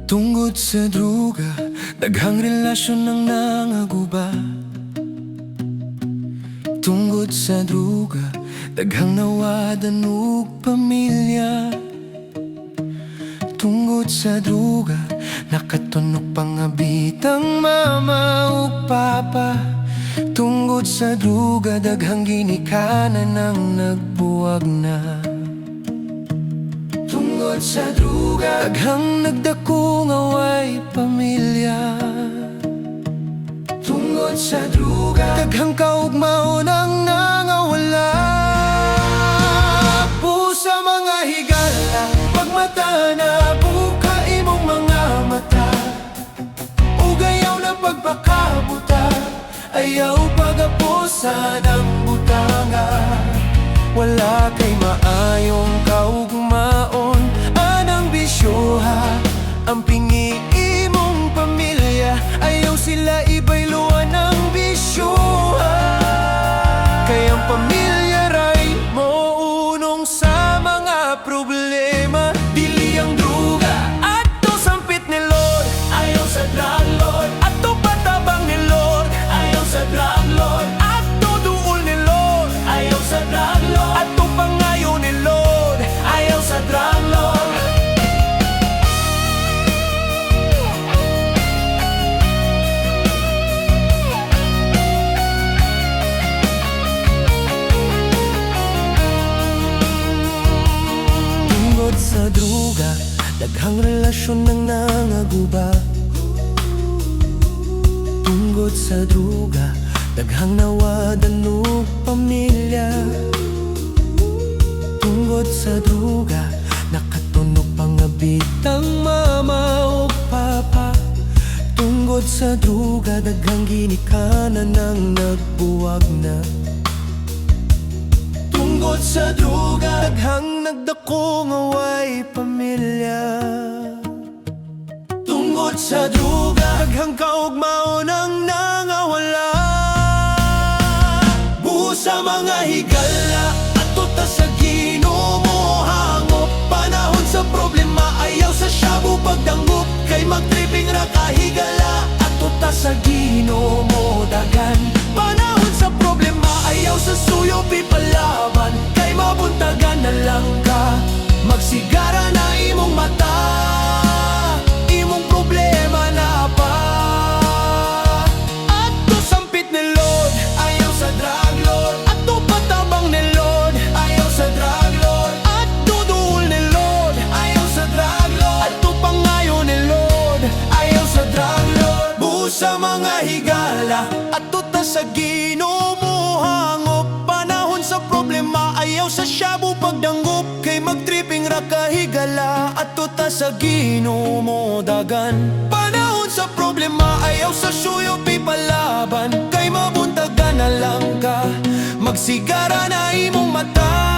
Tungod sa druga, daghang relasyon nang nangaguba. Tungod sa druga, daghang nawadan og pamilya. Tungod sa druga, nakatunog pangabitang mama ug papa. Tungod sa druga, daghang ginikanan ang nagbuwag na. Tungod sa druga, daghang nagdako nga way pamilya. Tungod sa druga, daghang kaugmaon ang nangawala. Pusa mga higala, pagmata na buka imong mga mata. Ugayaw na pagpakabuta, ayaw pagapusa ng butanga. Wala kay maayong kaugmaon, anang bisyoha. Ang pingi imong pamilya, ayaw sila ibayluan ng bisyoha. Kayang pamilya ray mo unong sa mga problema. Dili ang druga, ato sampit ni Lord, ayaw sa drug lord. Ato patabang ni Lord, ayaw sa drug lord. Ato duol ni Lord, ayaw sa drug lord. Ato pangayo ni Lord, ayaw sa drug lord. Tungod sa druga, daghang relasyon nang nangaguba. Tungod sa druga, daghang nawadan og pamilya. Tungod sa druga, nakatunog pangabitang mama o papa. Tungod sa druga, daghang ginikanan ang nagbuwag na. Tungod sa druga, daghang nagdako nga way pamilya. Tungod sa druga, daghang kaugmaon ang nangawala. Buhos sa mga higala, ato ta sa Ginoo mo hangop. Panahon sa problema, ayaw sa shabu pagdanggop. Kay magtripping ra kahigala, ato ta sa Ginoo mo dagan. Panahon sa problema, ayaw sa suyo pipalaban. Kay mabuntagan na lang ka, magsigara na imong mata. Imong problema na pa. Ato sampit ni Lord, ayaw sa drug lord. Ato patabang ni Lord, ayaw sa drug lord. Ato duol ni Lord, ayaw sa drug lord. Ato pangayo ni Lord, ayaw sa drug lord. Buhos sa mga higala, ato ta sa Ginoo mo hangop. Panahon sa problema, ayaw sa shabu pagdanggop. Kay magtripping ra kahigala, ato ta sa Ginoo mo dagan. Panahon sa problema, ayaw sa suyo pipalaban. Kay mabuntagan na lang ka, magsigara na imong mata.